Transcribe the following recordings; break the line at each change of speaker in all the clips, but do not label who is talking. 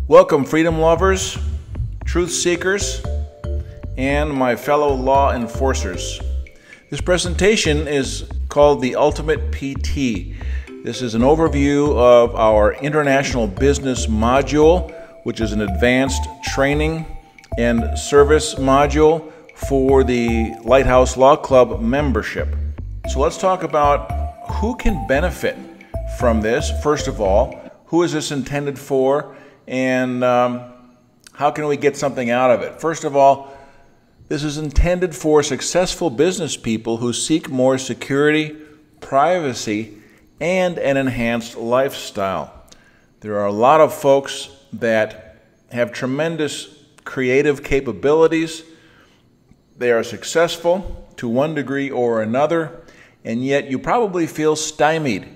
Welcome, freedom lovers, truth seekers, and my fellow law enforcers. This presentation is called The Ultimate PT. This is an overview of our International Business module, which is an advanced training and service module for the Lighthouse Law Club membership. So let's talk about who can benefit from this. First of all, who is this intended for, and how can we get something out of it? First of all, this is intended for successful business people who seek more security, privacy, and an enhanced lifestyle. There are a lot of folks that have tremendous creative capabilities. They are successful to one degree or another, and yet you probably feel stymied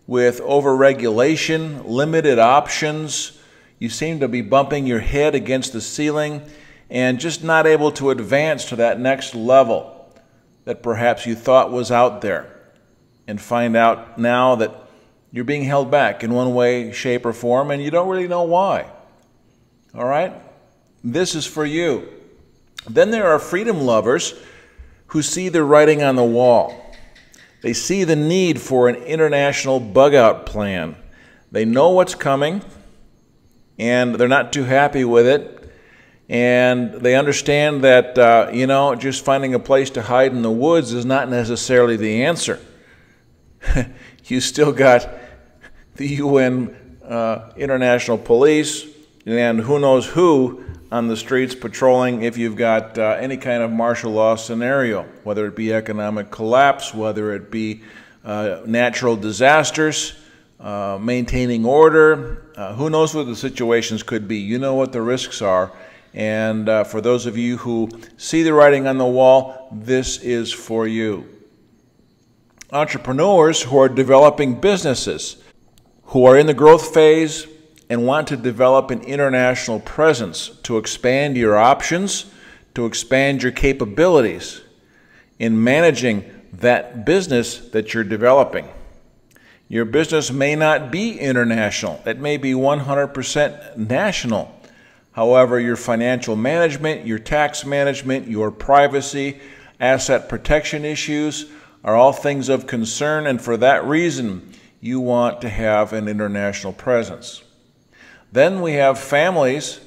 with overregulation, limited options. You seem to be bumping your head against the ceiling and just not able to advance to that next level that perhaps you thought was out there, and find out now that you're being held back in one way, shape, or form, and you don't really know why. All right? This is for you. Then there are freedom lovers who see the writing on the wall. They see the need for an international bug-out plan. They know what's coming, and they're not too happy with it. And they understand that, just finding a place to hide in the woods is not necessarily the answer. You still got the UN International Police and who knows who on the streets patrolling if you've got any kind of martial law scenario, whether it be economic collapse, whether it be natural disasters, maintaining order. Who knows what the situations could be? You know what the risks are. And for those of you who see the writing on the wall, this is for you. Entrepreneurs who are developing businesses, who are in the growth phase and want to develop an international presence to expand your options, to expand your capabilities in managing that business that you're developing. Your business may not be international. It may be 100% national. However, your financial management, your tax management, your privacy, asset protection issues are all things of concern, and for that reason, you want to have an international presence. Then we have families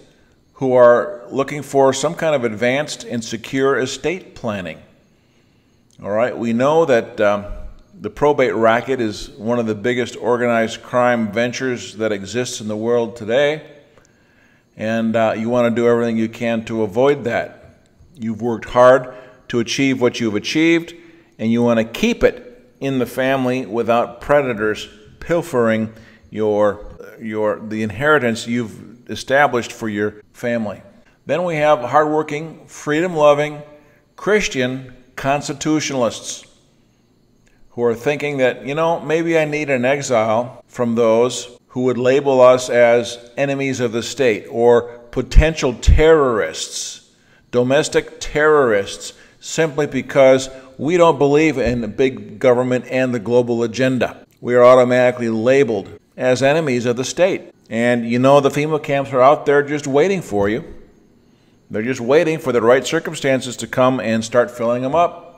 who are looking for some kind of advanced and secure estate planning. All right, we know that the probate racket is one of the biggest organized crime ventures that exists in the world today, and you want to do everything you can to avoid that. You've worked hard to achieve what you've achieved, and you want to keep it in the family without predators pilfering the inheritance you've established for your family. Then we have hardworking, freedom-loving Christian constitutionalists who are thinking that, maybe I need an exile from those who would label us as enemies of the state or potential terrorists, domestic terrorists, simply because we don't believe in the big government and the global agenda. We are automatically labeled as enemies of the state. And the FEMA camps are out there just waiting for you. They're just waiting for the right circumstances to come and start filling them up.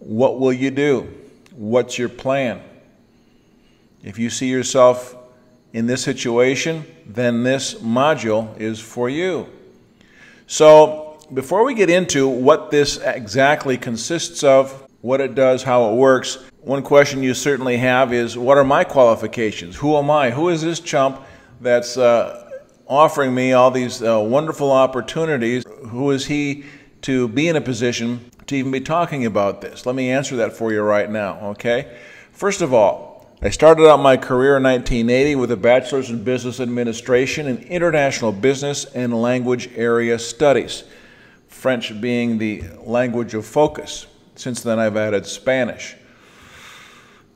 What will you do? What's your plan? If you see yourself in this situation, then this module is for you. So before we get into what this exactly consists of, what it does, how it works, one question you certainly have is, what are my qualifications? Who am I? Who is this chump that's offering me all these wonderful opportunities? Who is he to be in a position to even be talking about this? Let me answer that for you right now, okay? First of all, I started out my career in 1980 with a bachelor's in business administration in international business and language area studies, French being the language of focus. Since then, I've added Spanish.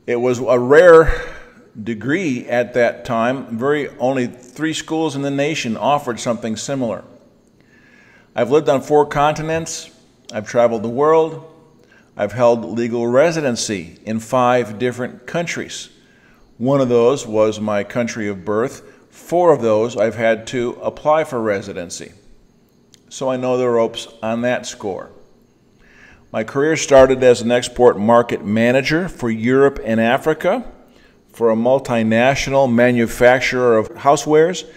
It was a rare degree at that time. Only 3 schools in the nation offered something similar. I've lived on 4 continents. I've traveled the world. I've held legal residency in 5 different countries. One of those was my country of birth, 4 of those I've had to apply for residency. So I know the ropes on that score. My career started as an export market manager for Europe and Africa for a multinational manufacturer of housewares.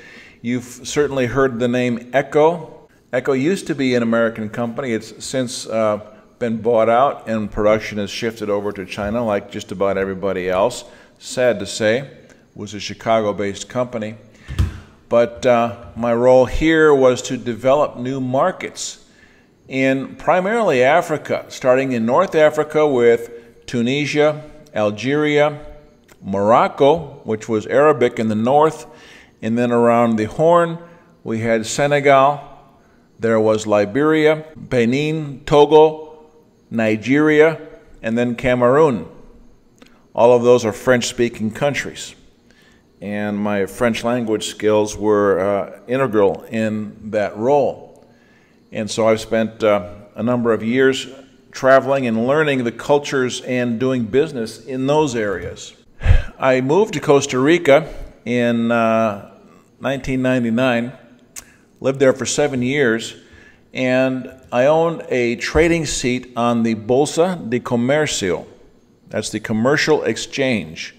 You've certainly heard the name Echo. Echo used to be an American company. It's since been bought out and production has shifted over to China like just about everybody else. Sad to say, it was a Chicago-based company. But my role here was to develop new markets in primarily Africa, starting in North Africa with Tunisia, Algeria, Morocco, which was Arabic in the north, and then around the Horn we had Senegal, there was Liberia, Benin, Togo, Nigeria, and then Cameroon. All of those are French-speaking countries. And my French language skills were integral in that role. And so I've spent a number of years traveling and learning the cultures and doing business in those areas. I moved to Costa Rica in 1999, lived there for 7 years, and I owned a trading seat on the Bolsa de Comercio. That's the commercial exchange,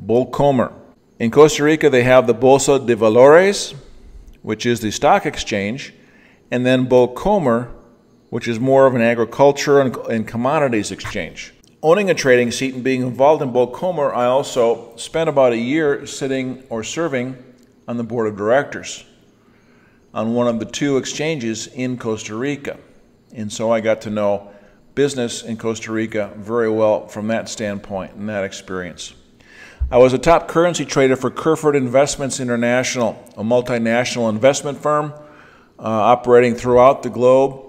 Bolcomer. In Costa Rica, they have the Bolsa de Valores, which is the stock exchange, and then Bolcomer, which is more of an agriculture and commodities exchange. Owning a trading seat and being involved in Bolcomer, I also spent about a year sitting or serving on the board of directors on one of the 2 exchanges in Costa Rica. And so I got to know business in Costa Rica very well from that standpoint and that experience. I was a top currency trader for Kerford Investments International, a multinational investment firm operating throughout the globe.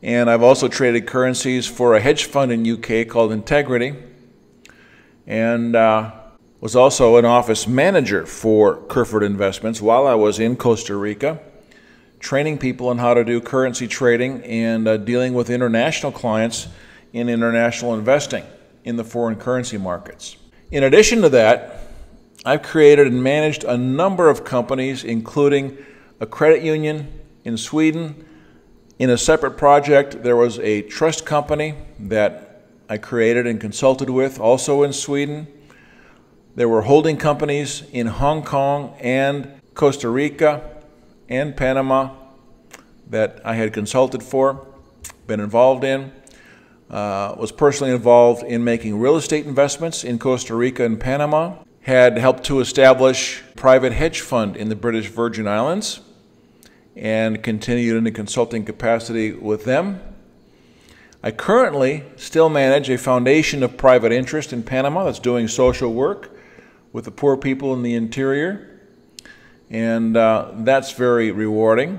And I've also traded currencies for a hedge fund in UK called Integrity, and was also an office manager for Kerford Investments while I was in Costa Rica, training people on how to do currency trading and dealing with international clients in international investing in the foreign currency markets. In addition to that, I've created and managed a number of companies, including a credit union in Sweden. In a separate project, there was a trust company that I created and consulted with, also in Sweden. There were holding companies in Hong Kong and Costa Rica and Panama that I had consulted for, been involved in. Was personally involved in making real estate investments in Costa Rica and Panama. Had helped to establish a private hedge fund in the British Virgin Islands and continued in a consulting capacity with them. I currently still manage a foundation of private interest in Panama that's doing social work with the poor people in the interior, and that's very rewarding.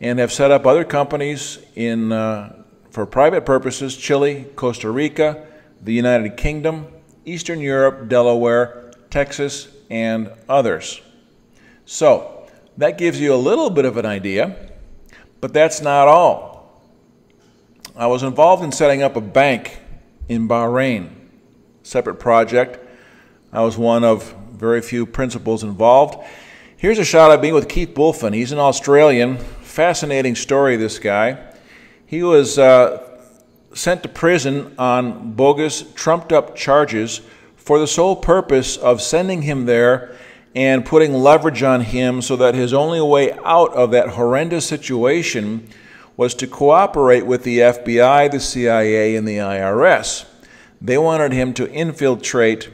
And have set up other companies in for private purposes: Chile, Costa Rica, the United Kingdom, Eastern Europe, Delaware, Texas, and others. So that gives you a little bit of an idea, but that's not all. I was involved in setting up a bank in Bahrain, separate project. I was one of very few principals involved. Here's a shot of me with Keith Bulfin. He's an Australian. Fascinating story, this guy. He was sent to prison on bogus, trumped-up charges for the sole purpose of sending him there and putting leverage on him so that his only way out of that horrendous situation was to cooperate with the FBI, the CIA, and the IRS. They wanted him to infiltrate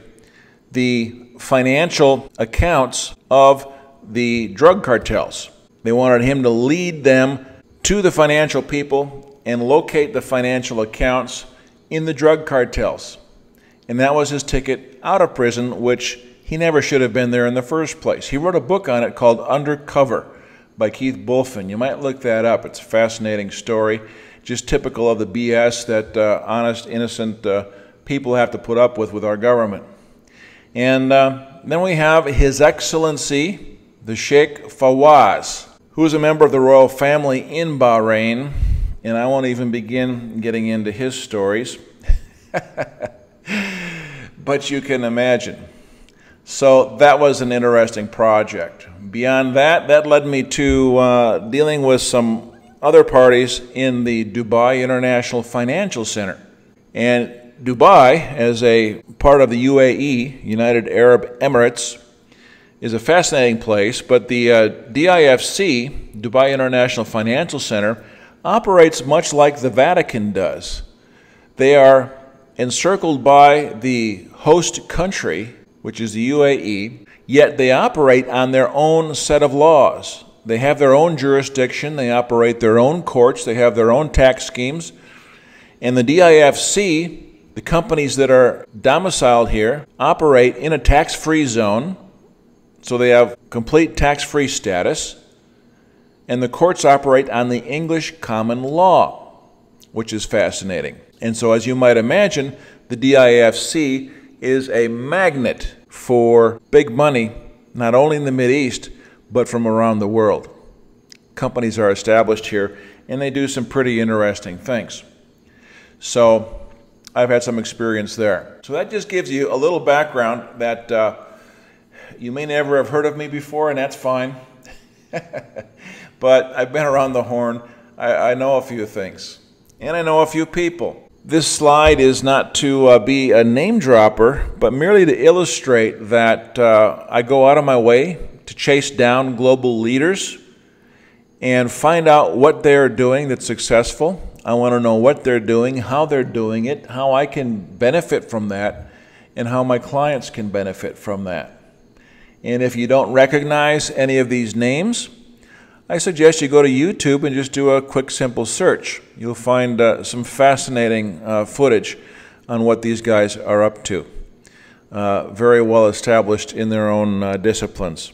the financial accounts of the drug cartels. They wanted him to lead them to the financial people and locate the financial accounts in the drug cartels. And that was his ticket out of prison, which he never should have been there in the first place. He wrote a book on it called Undercover by Keith Bulfin. You might look that up. It's a fascinating story, just typical of the BS that honest, innocent people have to put up with our government. And then we have His Excellency, the Sheikh Fawaz, who is a member of the royal family in Bahrain, and I won't even begin getting into his stories. But you can imagine. So that was an interesting project. Beyond that, that led me to dealing with some other parties in the Dubai International Financial Center. And Dubai, as a part of the UAE, United Arab Emirates, is a fascinating place, but the DIFC, Dubai International Financial Center, operates much like the Vatican does. They are encircled by the host country, which is the UAE, yet they operate on their own set of laws. They have their own jurisdiction, they operate their own courts, they have their own tax schemes, and the DIFC, the companies that are domiciled here, operate in a tax-free zone, so they have complete tax-free status, and the courts operate on the English common law, which is fascinating. And so, as you might imagine, the DIFC is a magnet for big money, not only in the Mideast, but from around the world. Companies are established here, and they do some pretty interesting things. So, I've had some experience there. So that just gives you a little background that you may never have heard of me before, and that's fine. But I've been around the horn. I know a few things, and I know a few people. This slide is not to be a name dropper, but merely to illustrate that I go out of my way to chase down global leaders and find out what they're doing that's successful. I want to know what they're doing, how they're doing it, how I can benefit from that, and how my clients can benefit from that. And if you don't recognize any of these names, I suggest you go to YouTube and just do a quick, simple search. You'll find some fascinating footage on what these guys are up to. Very well established in their own disciplines.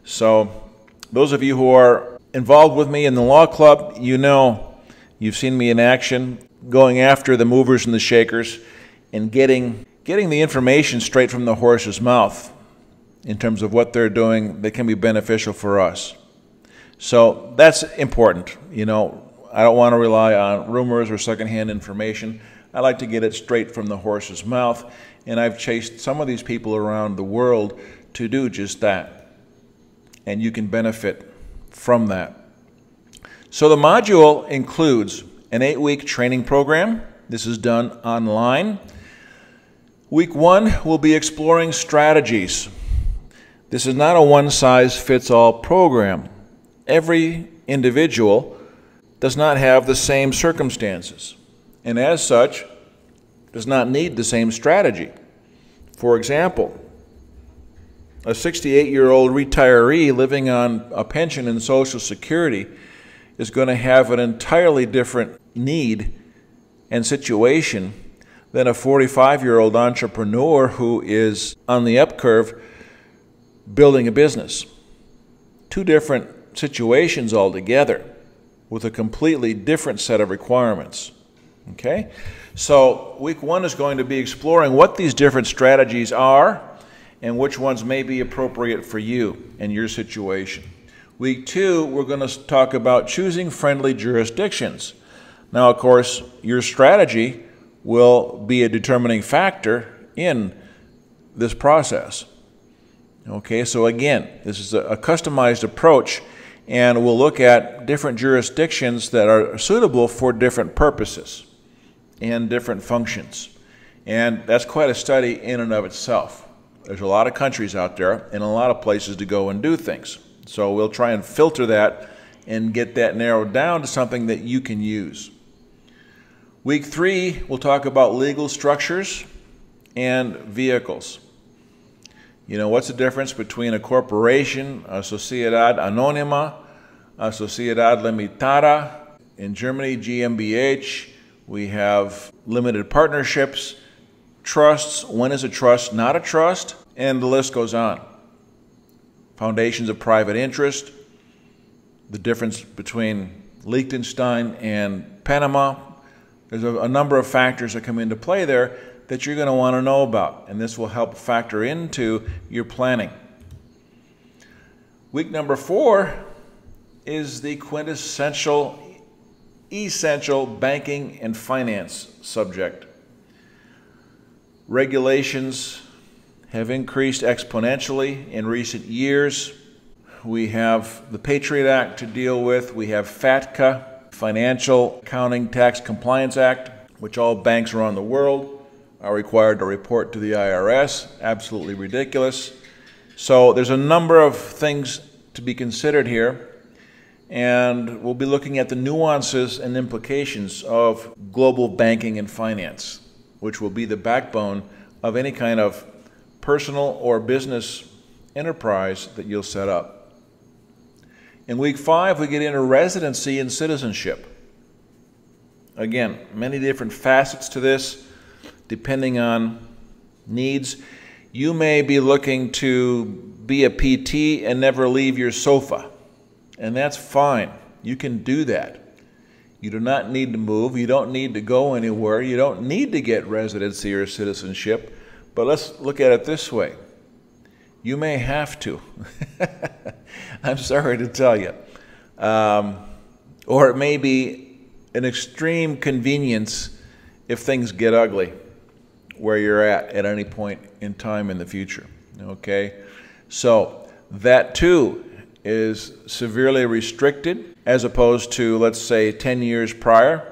So those of you who are involved with me in the law club, you know, you've seen me in action, going after the movers and the shakers and getting the information straight from the horse's mouth in terms of what they're doing that can be beneficial for us. So that's important. You know, I don't want to rely on rumors or secondhand information. I like to get it straight from the horse's mouth, and I've chased some of these people around the world to do just that. And you can benefit from that. So the module includes an 8-week training program. This is done online. Week 1 will be exploring strategies. This is not a one-size-fits-all program. Every individual does not have the same circumstances, and as such, does not need the same strategy. For example, a 68-year-old retiree living on a pension and Social Security is going to have an entirely different need and situation than a 45-year-old entrepreneur who is on the up curve building a business. Two different situations altogether with a completely different set of requirements. Okay? So week 1 is going to be exploring what these different strategies are and which ones may be appropriate for you and your situation. Week 2, we're going to talk about choosing friendly jurisdictions. Now, of course, your strategy will be a determining factor in this process. Okay, so again, this is a customized approach, and we'll look at different jurisdictions that are suitable for different purposes and different functions. And that's quite a study in and of itself. There's a lot of countries out there and a lot of places to go and do things. So we'll try and filter that and get that narrowed down to something that you can use. Week 3, we'll talk about legal structures and vehicles. You know, what's the difference between a corporation, a sociedad anónima, a sociedad limitada? In Germany, GmbH. We have limited partnerships, trusts, when is a trust not a trust, and the list goes on. Foundations of private interest, the difference between Liechtenstein and Panama. There's a number of factors that come into play there that you're going to want to know about, and this will help factor into your planning. Week number 4 is the quintessential, essential banking and finance subject. Regulations, have increased exponentially in recent years. We have the Patriot Act to deal with. We have FATCA, Financial Accounting Tax Compliance Act, which all banks around the world are required to report to the IRS. Absolutely ridiculous. So there's a number of things to be considered here, and we'll be looking at the nuances and implications of global banking and finance, which will be the backbone of any kind of personal or business enterprise that you'll set up. In week 5, we get into residency and citizenship. Again, many different facets to this, depending on needs. You may be looking to be a PT and never leave your sofa, and that's fine. You can do that. You do not need to move. You don't need to go anywhere. You don't need to get residency or citizenship. But let's look at it this way. You may have to. I'm sorry to tell you. Or it may be an extreme convenience if things get ugly where you're at any point in time in the future. Okay? So that too is severely restricted as opposed to, let's say, 10 years prior.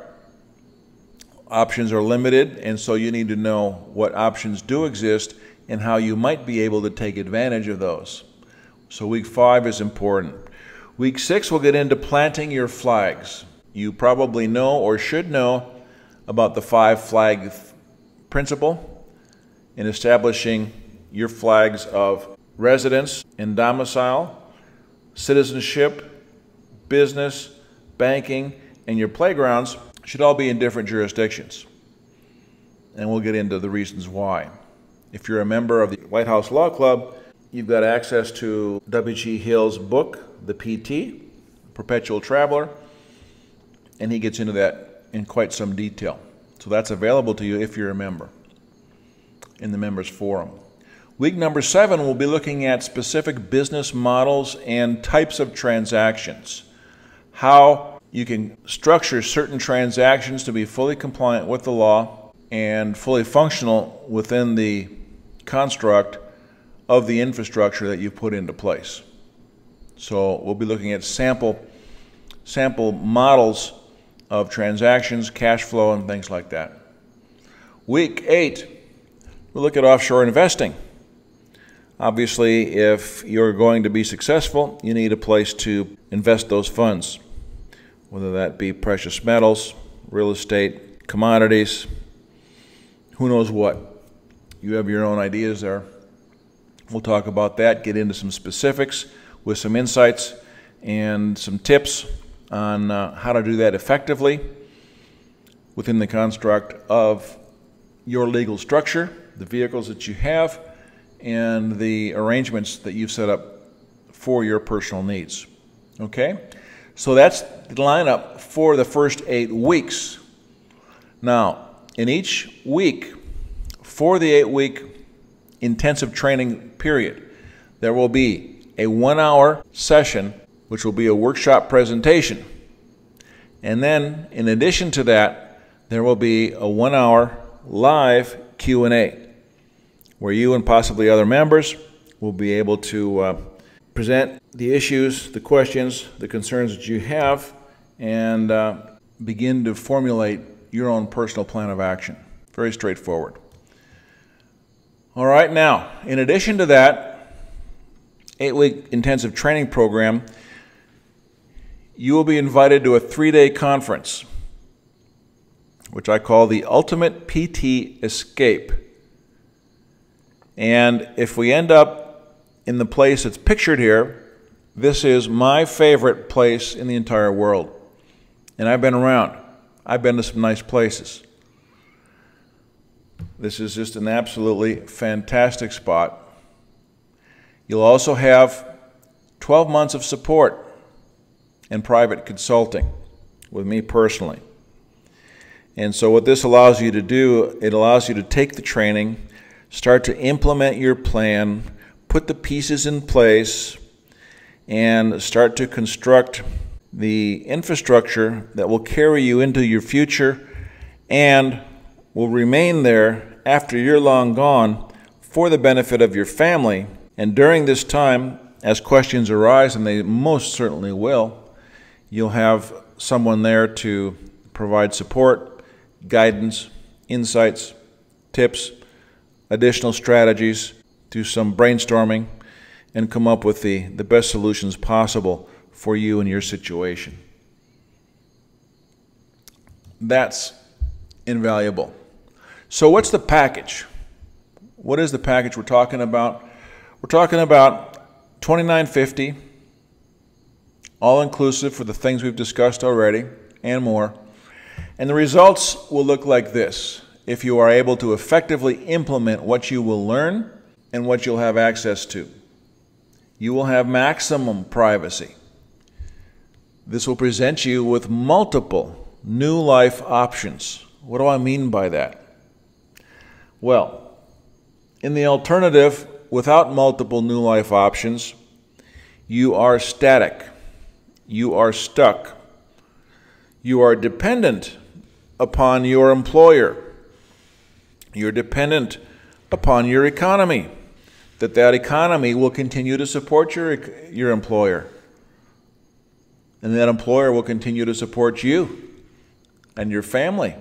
Options are limited, and so you need to know what options do exist and how you might be able to take advantage of those. So week 5 is important. Week 6, we'll get into planting your flags. You probably know or should know about the 5 flag principle in establishing your flags of residence and domicile, citizenship, business, banking, and your playgrounds should all be in different jurisdictions. And we'll get into the reasons why. If you're a member of the White House Law Club, you've got access to W.G. Hill's book, The PT, Perpetual Traveler, and he gets into that in quite some detail. So that's available to you if you're a member in the members forum. Week number 7, we'll be looking at specific business models and types of transactions. How you can structure certain transactions to be fully compliant with the law and fully functional within the construct of the infrastructure that you've put into place. So we'll be looking at sample models of transactions, cash flow, and things like that. Week 8, we'll look at offshore investing. Obviously, if you're going to be successful, you need a place to invest those funds, whether that be precious metals, real estate, commodities, who knows what. You have your own ideas there. We'll talk about that, get into some specifics with some insights and some tips on how to do that effectively within the construct of your legal structure, the vehicles that you have, and the arrangements that you've set up for your personal needs. Okay? So that's the lineup for the first 8 weeks. Now, in each week, for the 8-week intensive training period, there will be a 1-hour session, which will be a workshop presentation. And then, in addition to that, there will be a 1-hour live Q&A, where you and possibly other members will be able to present the issues, the questions, the concerns that you have, and begin to formulate your own personal plan of action. Very straightforward. All right, now, in addition to that 8-week intensive training program, you will be invited to a 3-day conference, which I call the Ultimate PT Escape. And if we end up in the place that's pictured here, this is my favorite place in the entire world. And I've been around. I've been to some nice places. This is just an absolutely fantastic spot. You'll also have 12 months of support and private consulting with me personally. And so what this allows you to do, it allows you to take the training, start to implement your plan, put the pieces in place, and start to construct the infrastructure that will carry you into your future and will remain there after you're long gone for the benefit of your family. And during this time, as questions arise, and they most certainly will, you'll have someone there to provide support, guidance, insights, tips, additional strategies, do some brainstorming, and come up with the best solutions possible for you and your situation. That's invaluable. So what's the package? What is the package we're talking about? We're talking about $29.50, all-inclusive for the things we've discussed already and more. And the results will look like this if you are able to effectively implement what you will learn and what you'll have access to. You will have maximum privacy. This will present you with multiple new life options. What do I mean by that? Well, in the alternative, without multiple new life options, you are static. You are stuck. You are dependent upon your employer. You're dependent upon your economy, that economy will continue to support your employer. And that employer will continue to support you and your family.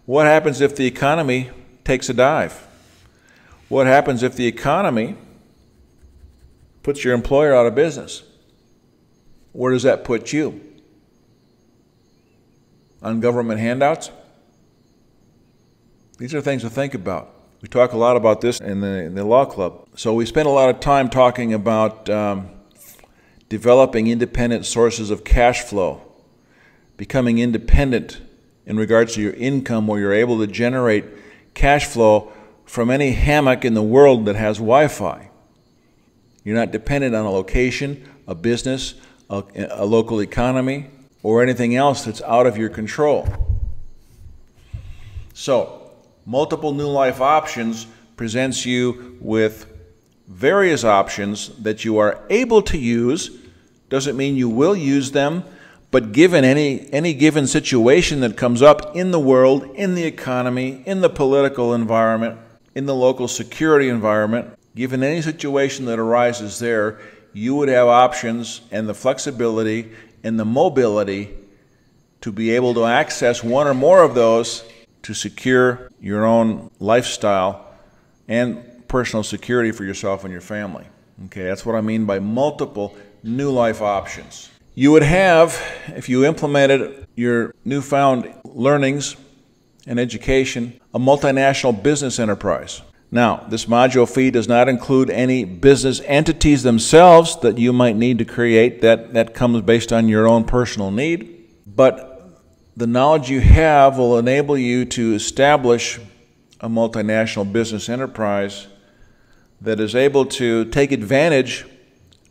What happens if the economy takes a dive? What happens if the economy puts your employer out of business? Where does that put you? On government handouts? These are things to think about. We talk a lot about this in the law club. So we spend a lot of time talking about developing independent sources of cash flow, becoming independent in regards to your income, where you're able to generate cash flow from any hammock in the world that has Wi-Fi. You're not dependent on a location, a business, a local economy, or anything else that's out of your control. So, multiple new life options presents you with various options that you are able to use. Doesn't mean you will use them, but given any given situation that comes up in the world, in the economy, in the political environment, in the local security environment, given any situation that arises there, you would have options and the flexibility and the mobility to be able to access one or more of those to secure your own lifestyle and personal security for yourself and your family. Okay, that's what I mean by multiple new life options. You would have, if you implemented your newfound learnings and education, a multinational business enterprise. Now, this module fee does not include any business entities themselves that you might need to create. That comes based on your own personal need. But the knowledge you have will enable you to establish a multinational business enterprise that is able to take advantage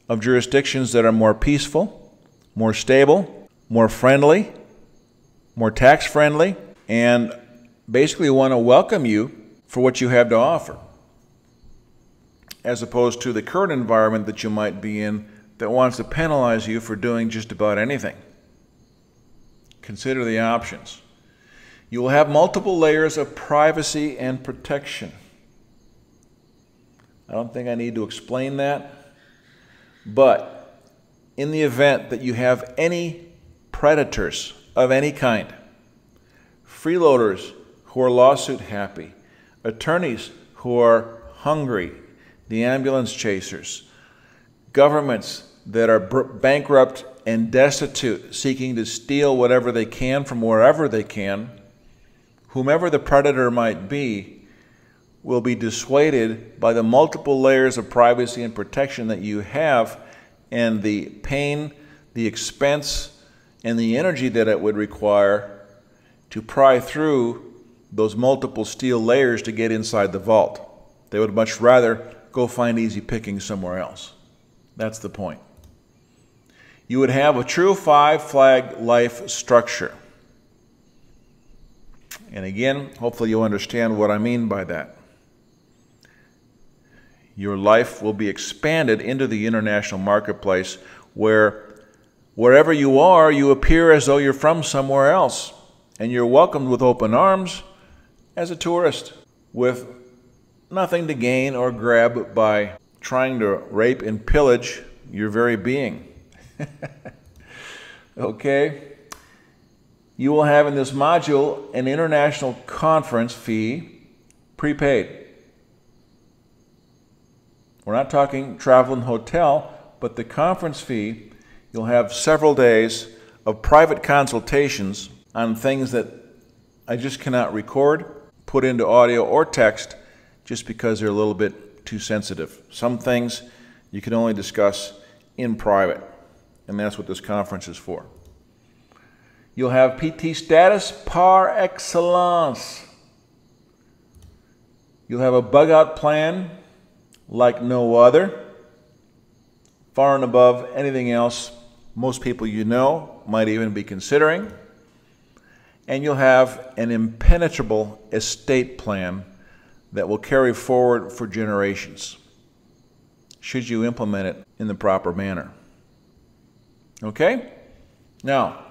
of jurisdictions that are more peaceful, more stable, more friendly, more tax-friendly, and basically want to welcome you for what you have to offer, as opposed to the current environment that you might be in that wants to penalize you for doing just about anything. Consider the options. You will have multiple layers of privacy and protection. I don't think I need to explain that, but in the event that you have any predators of any kind, freeloaders who are lawsuit happy, attorneys who are hungry, the ambulance chasers, governments that are bankrupt and destitute, seeking to steal whatever they can from wherever they can, whomever the predator might be, will be dissuaded by the multiple layers of privacy and protection that you have, and the pain, the expense, and the energy that it would require to pry through those multiple steel layers to get inside the vault. They would much rather go find easy pickings somewhere else. That's the point. You would have a true five-flag life structure. And again, hopefully you'll understand what I mean by that. Your life will be expanded into the international marketplace where wherever you are, you appear as though you're from somewhere else. And you're welcomed with open arms as a tourist, with nothing to gain or grab by trying to rape and pillage your very being. Okay? You will have in this module an international conference fee prepaid. We're not talking travel and hotel, but the conference fee, you'll have several days of private consultations on things that I just cannot record, put into audio or text, just because they're a little bit too sensitive. Some things you can only discuss in private, and that's what this conference is for. You'll have PT status par excellence. You'll have a bug-out plan like no other, far and above anything else most people you know might even be considering. And you'll have an impenetrable estate plan that will carry forward for generations, should you implement it in the proper manner. Okay? Now,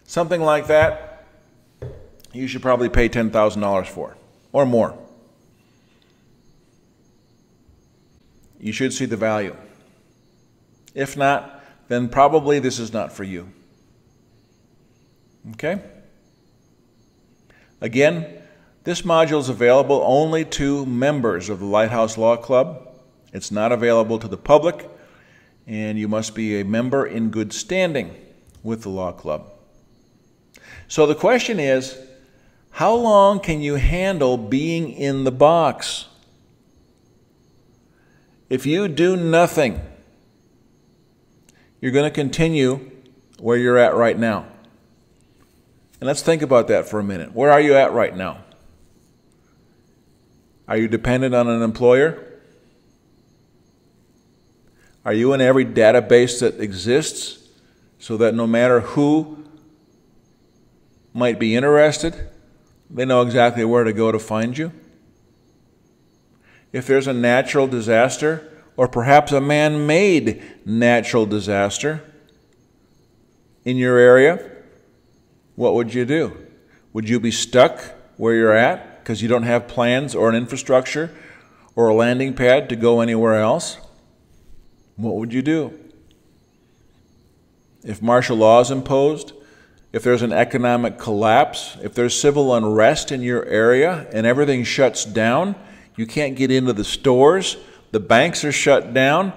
something like that, you should probably pay $10,000 for, or more. You should see the value. If not, then probably this is not for you. Okay? Again, this module is available only to members of the Lighthouse Law Club. It's not available to the public, and you must be a member in good standing with the law club. So the question is, how long can you handle being in the box? If you do nothing, you're going to continue where you're at right now. And let's think about that for a minute. Where are you at right now? Are you dependent on an employer? Are you in every database that exists so that no matter who might be interested, they know exactly where to go to find you? If there's a natural disaster, or perhaps a man-made natural disaster in your area, what would you do? Would you be stuck where you're at because you don't have plans or an infrastructure or a landing pad to go anywhere else? What would you do? If martial law is imposed, if there's an economic collapse, if there's civil unrest in your area and everything shuts down, you can't get into the stores, the banks are shut down,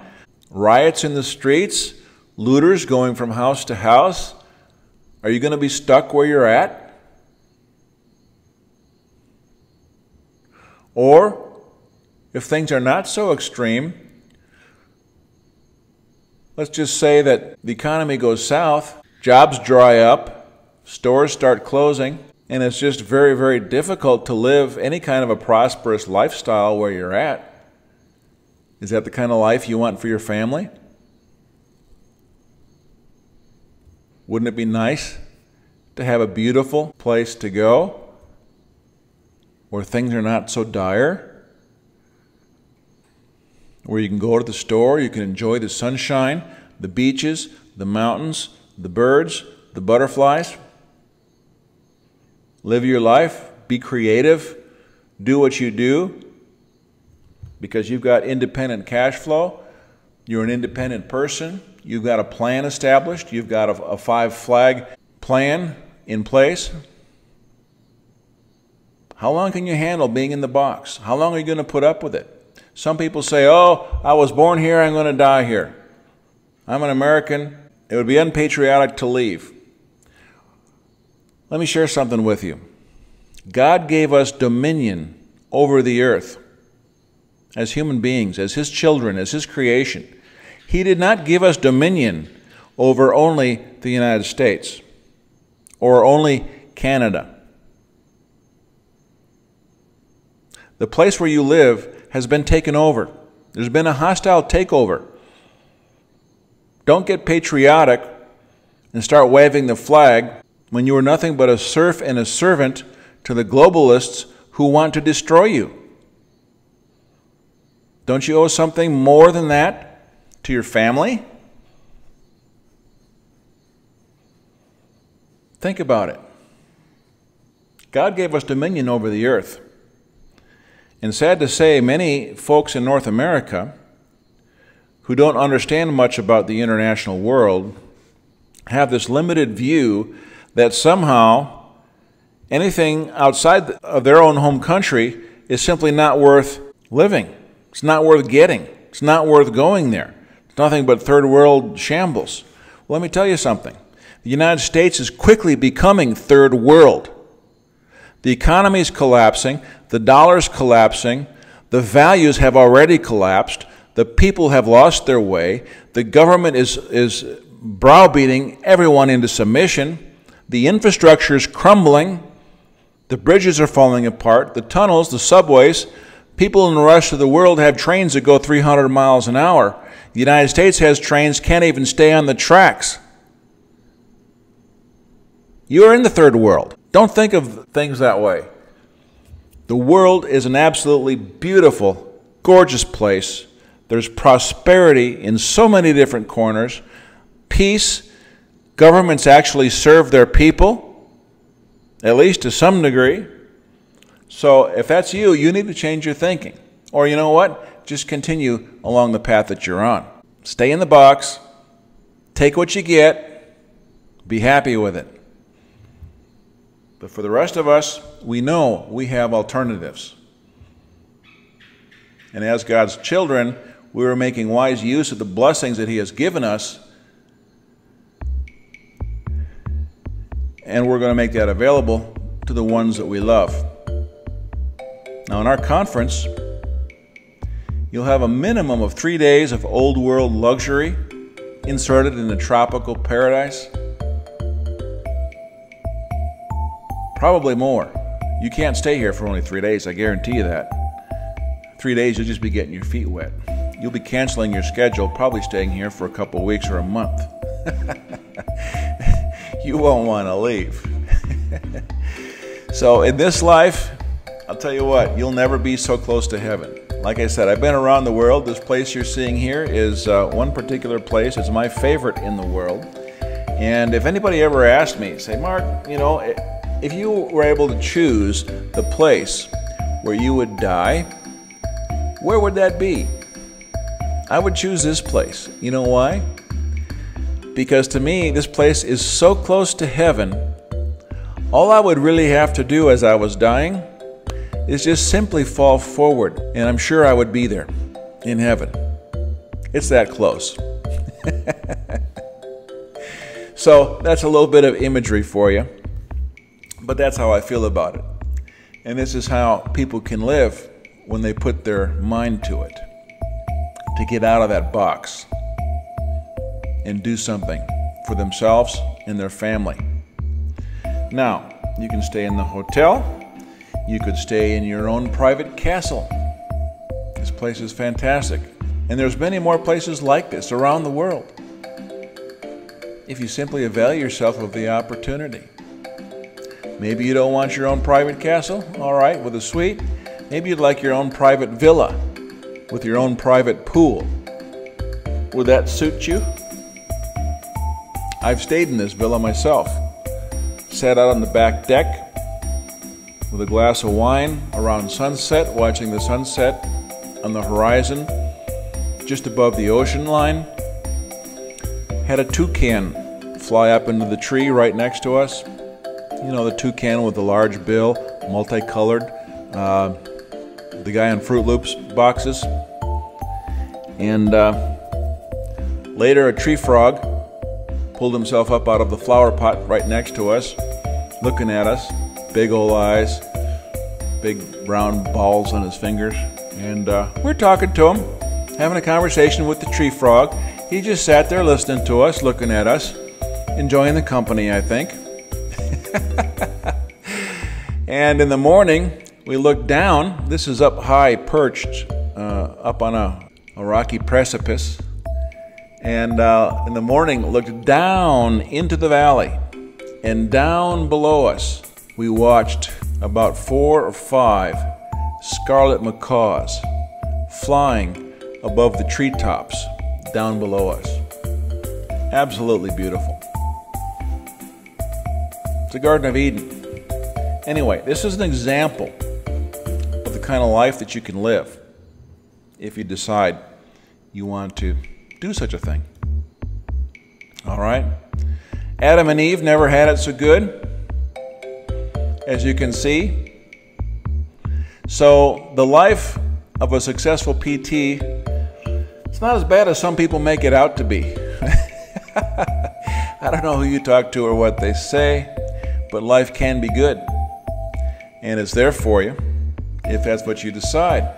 riots in the streets, looters going from house to house, are you going to be stuck where you're at? Or, if things are not so extreme, let's just say that the economy goes south, jobs dry up, stores start closing, and it's just very, very difficult to live any kind of a prosperous lifestyle where you're at. Is that the kind of life you want for your family? Wouldn't it be nice to have a beautiful place to go where things are not so dire? Where you can go to the store, you can enjoy the sunshine, the beaches, the mountains, the birds, the butterflies. Live your life, be creative, do what you do because you've got independent cash flow, you're an independent person, you've got a plan established, you've got a five-flag plan in place. How long can you handle being in the box? How long are you going to put up with it? Some people say, oh, I was born here, I'm going to die here. I'm an American. It would be unpatriotic to leave. Let me share something with you. God gave us dominion over the earth as human beings, as His children, as His creation. He did not give us dominion over only the United States or only Canada. The place where you live has been taken over. There's been a hostile takeover. Don't get patriotic and start waving the flag when you are nothing but a serf and a servant to the globalists who want to destroy you. Don't you owe something more than that to your family? Think about it. God gave us dominion over the earth. And sad to say, many folks in North America who don't understand much about the international world have this limited view that somehow anything outside of their own home country is simply not worth living. It's not worth getting. It's not worth going there. It's nothing but third world shambles. Well, let me tell you something. The United States is quickly becoming third world. The economy is collapsing. The dollar's collapsing. The values have already collapsed. The people have lost their way. The government is browbeating everyone into submission. The infrastructure is crumbling. The bridges are falling apart. The tunnels, the subways. People in the rest of the world have trains that go 300 miles an hour. The United States has trains, can't even stay on the tracks. You are in the third world. Don't think of things that way. The world is an absolutely beautiful, gorgeous place. There's prosperity in so many different corners. Peace. Governments actually serve their people, at least to some degree. So if that's you, you need to change your thinking. Or you know what? Just continue along the path that you're on. Stay in the box. Take what you get. Be happy with it. But for the rest of us, we know we have alternatives. And as God's children, we are making wise use of the blessings that He has given us. And we're going to make that available to the ones that we love. Now, in our conference, you'll have a minimum of 3 days of old world luxury inserted in a tropical paradise. Probably more. You can't stay here for only 3 days, I guarantee you that. 3 days, you'll just be getting your feet wet. You'll be canceling your schedule, probably staying here for a couple of weeks or a month. You won't want to leave. So in this life, I'll tell you what, you'll never be so close to heaven. Like I said, I've been around the world. This place you're seeing here is one particular place. It's my favorite in the world. And if anybody ever asked me, say, Mark, you know, if you were able to choose the place where you would die, where would that be? I would choose this place. You know why? Because to me, this place is so close to heaven, all I would really have to do as I was dying is just simply fall forward, and I'm sure I would be there in heaven. It's that close. So that's a little bit of imagery for you, but that's how I feel about it. And this is how people can live when they put their mind to it, to get out of that box and do something for themselves and their family. Now, you can stay in the hotel. You could stay in your own private castle. This place is fantastic. And there's many more places like this around the world, if you simply avail yourself of the opportunity. Maybe you don't want your own private castle? All right, with a suite. Maybe you'd like your own private villa with your own private pool. Would that suit you? I've stayed in this villa myself. Sat out on the back deck with a glass of wine around sunset, watching the sunset on the horizon just above the ocean line. Had a toucan fly up into the tree right next to us. You know, the toucan with the large bill, multicolored. The guy on Fruit Loops boxes. And later a tree frog pulled himself up out of the flower pot right next to us, looking at us, big old eyes, big round balls on his fingers. And we're talking to him, having a conversation with the tree frog. He just sat there listening to us, looking at us, enjoying the company, I think. And in the morning, we looked down. This is up high, perched, up on a rocky precipice. And in the morning, looked down into the valley. And down below us, we watched about 4 or 5 scarlet macaws flying above the treetops down below us. Absolutely beautiful. It's the Garden of Eden. Anyway, this is an example of the kind of life that you can live if you decide you want to do such a thing. All right? Adam and Eve never had it so good, as you can see. So the life of a successful PT, it's not as bad as some people make it out to be. I don't know who you talk to or what they say, but life can be good. And it's there for you if that's what you decide.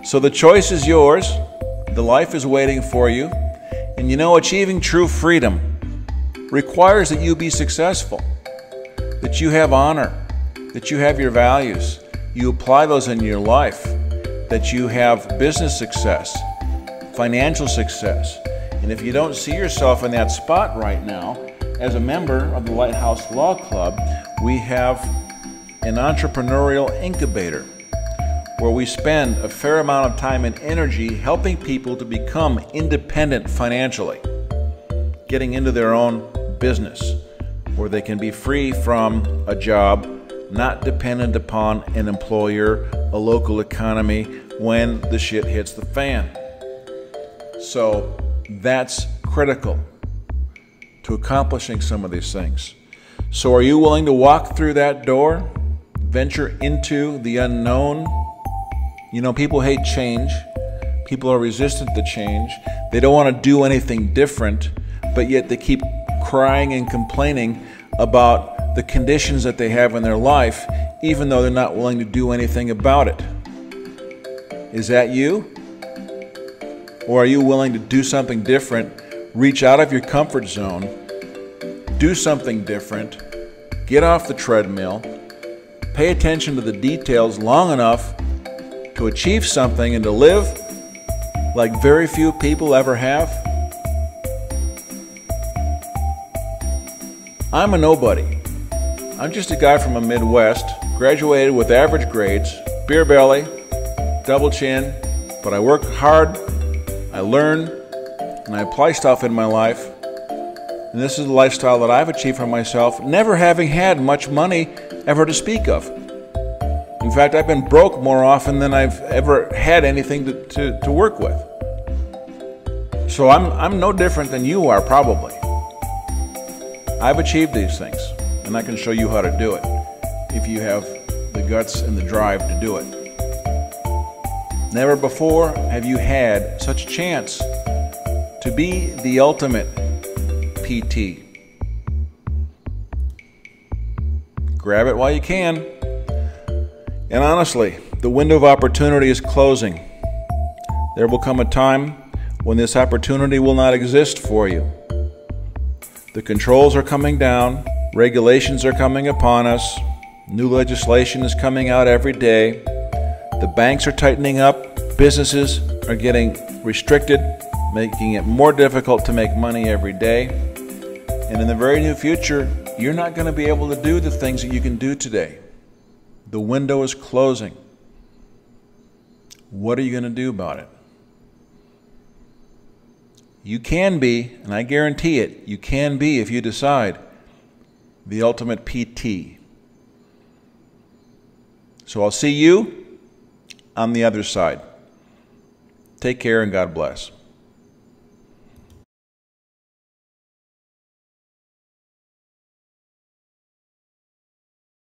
So the choice is yours. The life is waiting for you. And you know, achieving true freedom requires that you be successful, that you have honor, that you have your values, you apply those in your life, that you have business success, financial success. And if you don't see yourself in that spot right now, as a member of the Lighthouse Law Club, we have an entrepreneurial incubator where we spend a fair amount of time and energy helping people to become independent financially, getting into their own business where they can be free from a job, not dependent upon an employer, a local economy when the shit hits the fan. So that's critical to accomplishing some of these things. So are you willing to walk through that door, venture into the unknown? You know, people hate change. People are resistant to change. They don't want to do anything different, but yet they keep crying and complaining about the conditions that they have in their life, even though they're not willing to do anything about it. Is that you? Or are you willing to do something different, reach out of your comfort zone, do something different, get off the treadmill, pay attention to the details long enough to achieve something and to live like very few people ever have? I'm a nobody. I'm just a guy from the Midwest, graduated with average grades, beer belly, double chin, but I work hard, I learn, and I apply stuff in my life. And this is the lifestyle that I've achieved for myself, never having had much money ever to speak of. In fact, I've been broke more often than I've ever had anything to work with. So I'm no different than you are, probably. I've achieved these things, and I can show you how to do it if you have the guts and the drive to do it. Never before have you had such a chance to be the ultimate PT. Grab it while you can. And honestly, the window of opportunity is closing. There will come a time when this opportunity will not exist for you. The controls are coming down, regulations are coming upon us, new legislation is coming out every day, the banks are tightening up, businesses are getting restricted, making it more difficult to make money every day. And in the very near future, you're not going to be able to do the things that you can do today. The window is closing. What are you going to do about it? You can be, and I guarantee it, you can be, if you decide, the ultimate PT. So I'll see you on the other side. Take care and God bless.